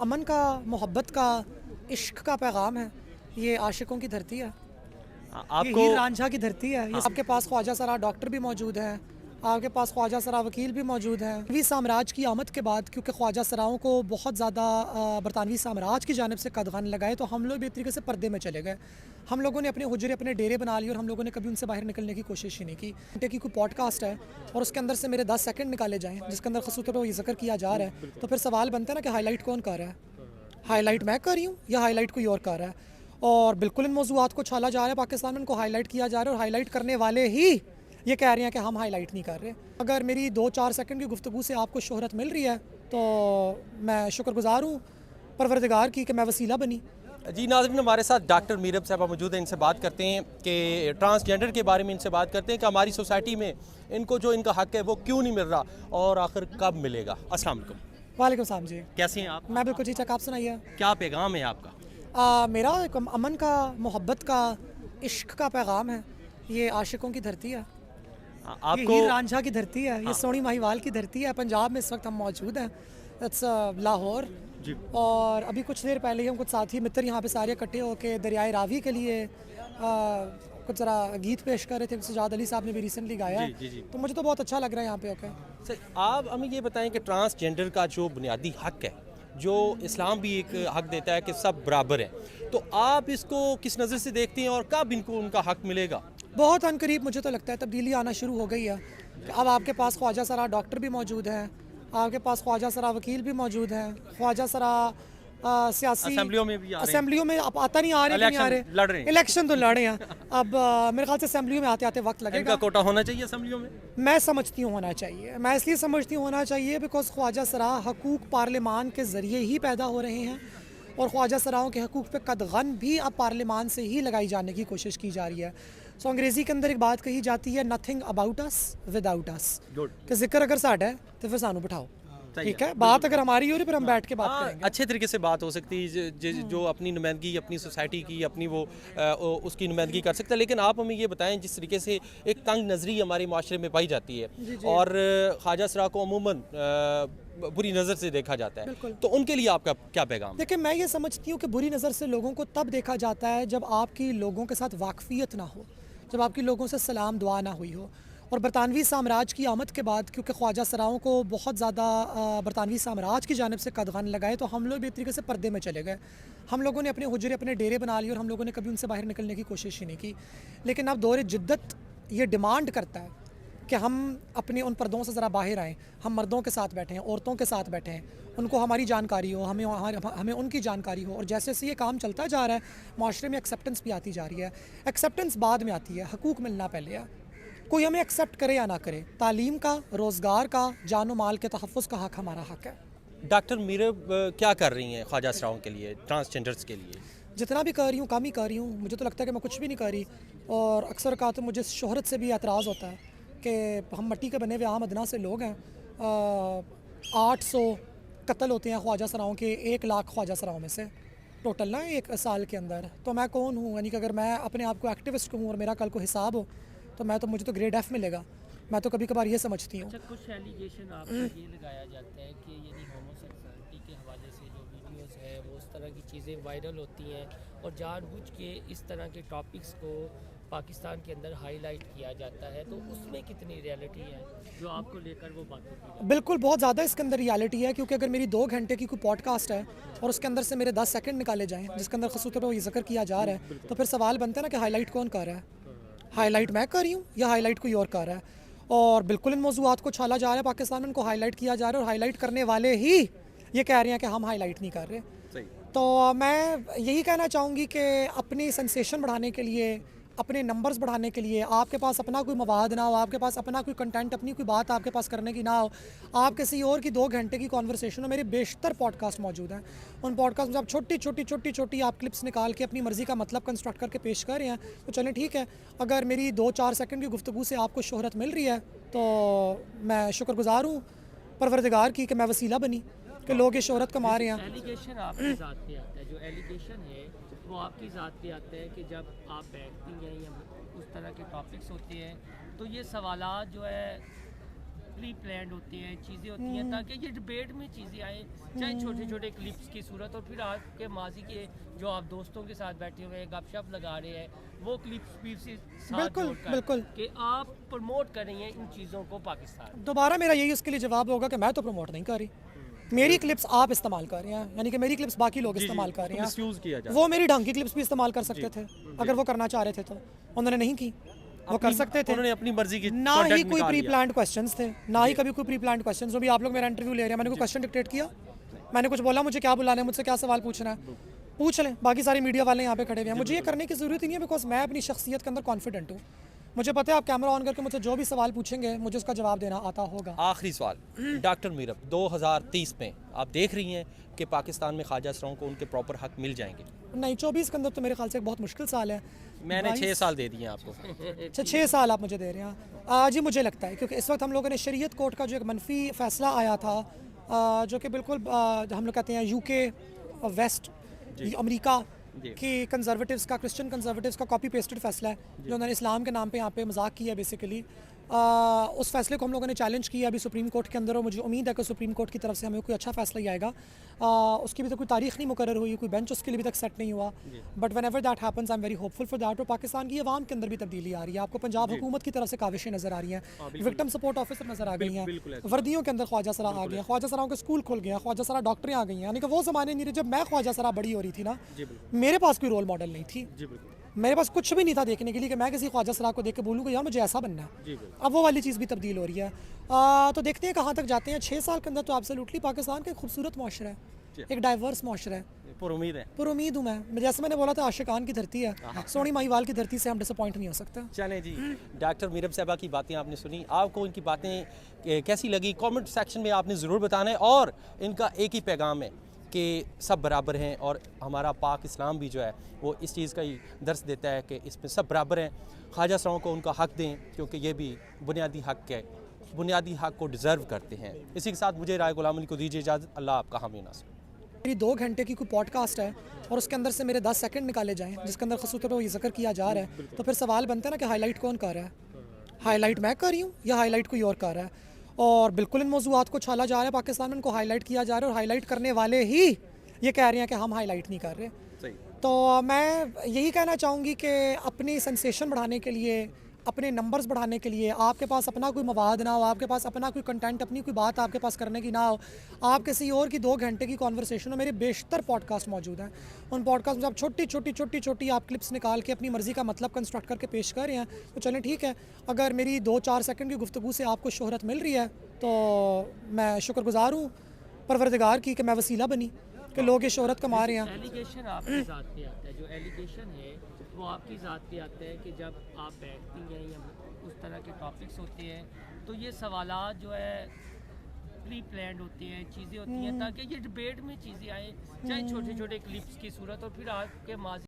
अमन का, मोहब्बत का, इश्क का पैगाम है। ये आशिकों की धरती है, ये आपको हीर रांझा की धरती है। ये आपके पास ख्वाजा सरा डॉक्टर भी मौजूद हैं, आपके पास ख्वाजा सरा वकील भी मौजूद हैं। बरतानवी साम्राज्य की आमद के बाद क्योंकि ख्वाजा सराओं को बहुत ज़्यादा बरतानवी साम्राज्य की जानिब से कदगन लगाए, तो हम लोग भी एक तरीके से पर्दे में चले गए। हम लोगों ने अपने हुजरे, अपने डेरे बना लिए और हम लोगों ने कभी उनसे बाहर निकलने की कोशिश ही नहीं की। घंटे की कोई पॉडकास्ट है और उसके अंदर से मेरे 10 सेकंड निकाले जाएँ जिसके अंदर खसूस तौर पर ये जिक्र किया जा रहा है, तो फिर सवाल बनता है ना कि हाईलाइट कौन कर रहा है? हाईलाइट मैं कर रही हूँ या हाईलाइट कोई और कर रहा है? और बिल्कुल इन मौजूआत को छाला जा रहा है पाकिस्तान में, उनको हाईलाइट किया जा रहा है और हाईलाइट करने वाले ही ये कह रहे हैं कि हम हाईलाइट नहीं कर रहे। अगर मेरी 2-4 सेकंड की गुफ्तगू से आपको शोहरत मिल रही है तो मैं शुक्रगुजार हूँ परवरदिगार की कि मैं वसीला बनी। जी नाज़रीन, हमारे साथ डॉक्टर मीरब साहबा मौजूद हैं। इनसे बात करते हैं कि ट्रांसजेंडर के बारे में इनसे बात करते हैं कि हमारी सोसाइटी में इनको जो इनका हक है वो क्यों नहीं मिल रहा और आखिर कब मिलेगा। अस्सलाम वालेकुम। वालेकुम सलाम जी। कैसे हैं आप? मैं बिल्कुल ठीक ठाक, आप सुनाइए। क्या पैगाम है आपका? मेरा एक अमन का, मोहब्बत का, इश्क का पैगाम है। ये आशिकों की धरती है, ये आपको हीर रांझा की धरती है, ये सोनी माहीवाल की धरती है। पंजाब में इस वक्त हम मौजूद हैं, इट्स लाहौर। जी और अभी कुछ देर पहले ही हम कुछ साथी मित्र यहाँ पे सारे इकट्ठे होकर दरियाए रावी के लिए कुछ ज़रा गीत पेश कर रहे थे। सजाद अली साहब ने भी रिसेंटली गाया है, जी। तो मुझे तो बहुत अच्छा लग रहा है यहाँ पे होकर। सर, आप हमें ये बताएं कि ट्रांसजेंडर का जो बुनियादी हक है, जो इस्लाम भी एक हक देता है कि सब बराबर हैं, तो आप इसको किस नज़र से देखते हैं और कब इनको उनका हक मिलेगा? बहुत अनकरीब मुझे तो लगता है तब्दीली आना शुरू हो गई है कि अब आपके पास ख्वाजा सरा डॉक्टर भी मौजूद हैं, आपके पास ख्वाजा सरा वकील भी मौजूद हैं, ख्वाजा सरा सियासी असेंबलियों में भी आ रहे हैं। असेंबलियों में अब आता नहीं, आ रहे नहीं आ रहे, लड़ रहे हैं। इलेक्शन तो लड़े हैं। अब मेरे ख्याल से असेंबलियों में आते आते वक्त इनका लगेगा। कोटा होना चाहिए असेंबलियों में? मैं समझती हूँ होना चाहिए। मैं इसलिए समझती हूँ होना चाहिए बिकॉज ख्वाजा सरा हकूक़ पार्लिमान के ज़रिए ही पैदा हो रहे हैं और ख्वाजा सराओं के हकूक़ पे कदगन भी अब पार्लिमान से ही लगाई जाने की कोशिश की जा रही है। सो अंग्रेज़ी के अंदर एक बात कही जाती है, नथिंग अबाउट अस विदाउट अस, कि जिक्र अगर साढ़ा है तो फिर सानू बिठाओ। ठीक है, बात अगर हमारी हो रही फिर हम बैठ के बात करेंगे। अच्छे तरीके से बात हो सकती है, जो अपनी नुमाइंदगी अपनी सोसाइटी की अपनी वो उसकी नुमाइंदगी कर सकता है। लेकिन आप हमें ये बताएं, जिस तरीके से एक तंग नज़री हमारे माशरे में पाई जाती है और ख्वाजा सरा को अमूमन बुरी नज़र से देखा जाता है, तो उनके लिए आपका क्या पैगाम? देखिए, मैं ये समझती हूँ कि बुरी नज़र से लोगों को तब देखा जाता है जब आपकी लोगों के साथ वाकफियत ना हो, जब आपकी लोगों से सलाम दुआ ना हुई हो। और बरतानवी साम्राज्य की आमद के बाद क्योंकि ख्वाजा सराओं को बहुत ज़्यादा बरतानवी साम्राज्य की जानिब से कदगन लगाए, तो हम लोग भी एक तरीके से पर्दे में चले गए। हम लोगों ने अपने हुजरे, अपने डेरे बना लिए और हम लोगों ने कभी उनसे बाहर निकलने की कोशिश ही नहीं की। लेकिन अब दौर जिद्दत ये डिमांड करता है कि हम अपने उन पर्दों से ज़रा बाहर आएँ, हम मर्दों के साथ बैठें, औरतों के साथ बैठें, उनको हमारी जानकारी हो, हमें उनकी जानकारी हो। और जैसे जैसे ये काम चलता जा रहा है, माशरे में एक्सेप्टेंस भी आती जा रही है। एक्सेप्टेंस बाद में आती है, हकूक़ मिलना पहले है। कोई हमें एक्सेप्ट करे या ना करे, तालीम का, रोज़गार का, जानो माल के तहफ़्फ़ुज़ का हक हमारा हक है। डॉक्टर मीरब क्या कर रही हैं ख्वाजा सराओं के लिए, ट्रांसजेंडर्स के लिए? जितना भी कर रही हूँ कम ही कर रही हूँ। मुझे तो लगता है कि मैं कुछ भी नहीं कर रही। और अक्सर का तो मुझे शोहरत से भी एतराज़ होता है कि हम मिट्टी के बने हुए आम अदना से लोग हैं। 800 कत्ल होते हैं ख्वाजा सराओं के, 1 लाख ख्वाजा सराओं में से टोटल ना एक साल के अंदर। तो मैं कौन हूँ? यानी कि अगर मैं अपने आप को एक्टिविस्ट कहूँ और मेरा कल को हिसाब हो तो मुझे तो ग्रेड F मिलेगा। मैं तो कभी कभार ये समझती हूँ। अच्छा, कुछ एलिगेशन आप पे ये लगाया जाता है कि यानी होमोसेक्सुअलिटी के हवाले से जो वीडियोस है वो उस तरह की चीज़ें वायरल होती हैं और जानबूझ के इस तरह के टॉपिक्स को पाकिस्तान के अंदर हाईलाइट किया जाता है, तो उसमें कितनी रियलिटी है जो आपको लेकर वो बात होती है? बिल्कुल, बहुत ज़्यादा इसके अंदर रियलिटी है, क्योंकि अगर मेरी 2 घंटे की कोई पॉडकास्ट है और उसके अंदर से मेरे 10 सेकंड निकाले जाएँ जिसके अंदर खसूस तौर पर ये जिक्र किया जा रहा है, तो फिर सवाल बनता है ना कि हाईलाइट कौन कर रहा है? हाईलाइट मैं कर रही हूँ या हाईलाइट कोई और कर रहा है? और बिल्कुल इन मौजूआत को छाला जा रहा है पाकिस्तान में, उनको हाईलाइट किया जा रहा है और हाईलाइट करने वाले ही ये कह रहे हैं कि हम हाईलाइट नहीं कर रहे। सही। तो मैं यही कहना चाहूँगी कि अपनी सेंसेशन बढ़ाने के लिए, अपने नंबर्स बढ़ाने के लिए, आपके पास अपना कोई मवाद ना हो, आपके पास अपना कोई कंटेंट, अपनी कोई बात आपके पास करने की ना हो, आप किसी और की 2 घंटे की कॉन्वर्सेशन में, मेरे बेशतर पॉडकास्ट मौजूद हैं। उन पॉडकास्ट में आप छोटी आप क्लिप्स निकाल के अपनी मर्ज़ी का मतलब कंस्ट्रक्ट करके पेश कर रहे हैं, तो चलें ठीक है। अगर मेरी 2-4 सेकंड की गुफ्तगू से आपको शोहरत मिल रही है तो मैं शुक्रगुजार हूँ परवरदिगार की कि मैं वसीला बनी कि लोग ये शोहरत कमा रहे हैं। एलिगेशन आपकी ज़ात पे आता है, जो एलिगेशन है वो आपकी ज़ात पे आता है कि जब आप बैठती हैं या उस तरह के टॉपिक्स होते हैं तो ये सवालात जो है प्री प्लान्ड होते हैं, चीज़ें होती हैं ताकि ये डिबेट में चीज़ें आए, चाहे छोटे छोटे क्लिप्स की सूरत, और फिर आपके माजी के जो आप दोस्तों के साथ बैठे हुए हैं गपशप लगा रहे हैं, वो क्लिप्स भी साथ बिल्कुल, जोड़कर बिल्कुल। कि आप प्रमोट कर रही हैं इन चीज़ों को पाकिस्तान। दोबारा मेरा यही उसके लिए जवाब होगा कि मैं तो प्रमोट नहीं कर रही, मेरी क्लिप्स आप इस्तेमाल कर रहे हैं, यानी कि मेरी क्लिप्स बाकी लोग इस्तेमाल कर रहे मिसयूज किया हैं। जाता वो मेरी ढंग की क्लिप्स भी इस्तेमाल कर सकते थे अगर वो करना चाह रहे थे, तो उन्होंने नहीं की, वो कर सकते थे। उन्होंने अपनी मर्जी की ना ही content कोई निकाल प्री लिया। प्लान्ड क्वेश्चंस थे, ना ही कभी कोई प्री प्लान्ड क्वेश्चंस। अभी आप लोग मेरा इंटरव्यू ले रहे हैं, मैंने कोई क्वेश्चन डिक्टेट किया? मैंने कुछ बोला मुझे क्या बुलाना है, मुझसे क्या सवाल पूछना है, पूछ लें। बाकी सारी मीडिया वाले यहाँ पे खड़े हुए हैं, मुझे ये करने की ज़रूरत ही नहीं है, बिकॉज मैं अपनी शख्सियत के अंदर कॉन्फिडेंट हूँ। मुझे पता है आप कैमरा ऑन करके मुझसे जो भी सवाल पूछेंगे मुझे उसका जवाब देना आता होगा। आखिरी सवाल डॉक्टर मीरब, 2030 में आप देख रही हैं कि पाकिस्तान में ख्वाजा असराओं को उनके प्रॉपर हक मिल जाएंगे? नहीं, 24 के अंदर तो मेरे ख्याल से एक बहुत मुश्किल साल है। मैंने 6 साल दे दिए आपको। अच्छा, 6 साल आप मुझे दे रहे हैं। जी मुझे लगता है क्योंकि इस वक्त हम लोगों ने शरीयत कोर्ट का जो एक मनफी फ़ैसला आया था, जो कि बिल्कुल हम लोग कहते हैं यूके वेस्ट अमेरिका कि कंजर्वेटिव्स का, क्रिश्चियन कंजर्वेटिव्स का कॉपी पेस्टेड फैसला है जो उन्होंने इस्लाम के नाम पे यहाँ पे मजाक किया बेसिकली। उस फैसले को हम लोगों ने चैलेंज किया अभी सुप्रीम कोर्ट के अंदर, और मुझे उम्मीद है कि सुप्रीम कोर्ट की तरफ से हमें कोई अच्छा फैसला ही आएगा। उसकी भी तो कोई तारीख नहीं मुकर्रर हुई, कोई बेंच उसके लिए भी तक सेट नहीं हुआ, but whenever that happens I am very hopeful for that. और पाकिस्तान की आवाम के अंदर भी तब्दीली आ रही है। आपको पंजाब हुकूमत की तरफ से काविशें नज़र आ रही हैं, विक्टिम सपोर्ट ऑफिसर नज़र आ गई हैं, वर्दियों के अंदर ख्वाजा सरा आ गया, ख्वाजा सराओं के स्कूल खुल गए, ख्वाजा सरा डॉक्टरें आ गई हैं। यानी कि वो ज़माने नहीं रहे जब मैं ख्वाजा सरा बड़ी हो रही थी ना, मेरे पास कोई रोल मॉडल नहीं थी, मेरे पास कुछ भी नहीं था देखने के लिए कि मैं किसी ख्वाजा सरा को देख के बोलूँ कि यार मुझे ऐसा बनना है। अब वो वाली चीज़ भी तब्दील हो रही है। तो देखते हैं कहाँ तक जाते हैं। 6 साल के अंदर तो एब्सोल्युटली पाकिस्तान का एक खूबसूरत माशरा है, एक डाइवर्स माशरा है। पर उम्मीद है, पर उम्मीद हूँ मैं, जैसे मैंने बोला था आशिकान की धरती है, सोनी माहीवाल की धरती से हम डिसअपॉइंट नहीं हो सकते। चलें जी। डॉक्टर मीरब साहबा की बातें आपने सुनी, आपको इनकी बातें कैसी लगी कमेंट सेक्शन में आपने ज़रूर बताना है। और इनका एक ही पैगाम है कि सब बराबर हैं, और हमारा पाक इस्लाम भी जो है वो इस चीज़ का ही दर्स देता है कि इसमें सब बराबर हैं। ख्वाजा असराओं को उनका हक़ दें, क्योंकि ये भी बुनियादी हक़ है, बुनियादी हक़ को डिज़र्व करते हैं। इसी के साथ मुझे राय गुलाम अली को दीजिए इजाज़त। अल्लाह आपका हामी नासिर। मेरी 2 घंटे की कोई पॉडकास्ट है और उसके अंदर से मेरे 10 सेकंड निकाले जाएं जिसके अंदर ख़ास तौर पर ये जिक्र किया जा रहा है, तो फिर सवाल बनता है ना कि हाईलाइट कौन कर रहा है? हाईलाइट मैं कर रही हूँ या हाईलाइट कोई और कर रहा है? और बिल्कुल इन मौज़ूआत को छाला जा रहा है पाकिस्तान में, इनको हाईलाइट किया जा रहा है, और हाईलाइट करने वाले ही ये कह रहे हैं कि हम हाईलाइट नहीं कर रहे। तो मैं यही कहना चाहूँगी कि अपनी सेंसेशन बढ़ाने के लिए, अपने नंबर्स बढ़ाने के लिए, आपके पास अपना कोई मवाद ना हो, आपके पास अपना कोई कंटेंट, अपनी कोई बात आपके पास करने की ना हो, आप किसी और की 2 घंटे की कॉन्वर्सेशन हो। मेरे बेशतर पॉडकास्ट मौजूद हैं, उन पॉडकास्ट में आप छोटी आप क्लिप्स निकाल के अपनी मर्ज़ी का मतलब कंस्ट्रक्ट करके पेश कर रहे हैं, तो चलें ठीक है। अगर मेरी 2-4 सेकंड की गुफ्तगू से आपको शोहरत मिल रही है तो मैं शुक्रगुजार हूँ परवरदिगार की कि मैं वसीला बनी कि लोग ये शोहरत कमा रहे हैं। एलिगेशन आपकी ज़ात पे आता है, जो एलिगेशन है वो आपकी ज़ात पे आता है कि जब आप बैठती हैं या उस तरह के टॉपिक्स होते हैं तो ये सवालात जो है प्री प्लान्ड होते हैं, चीज़ें होती हैं ताकि ये डिबेट में चीज़ें आए, चाहे छोटे छोटे क्लिप्स की सूरत, और फिर आपके माजी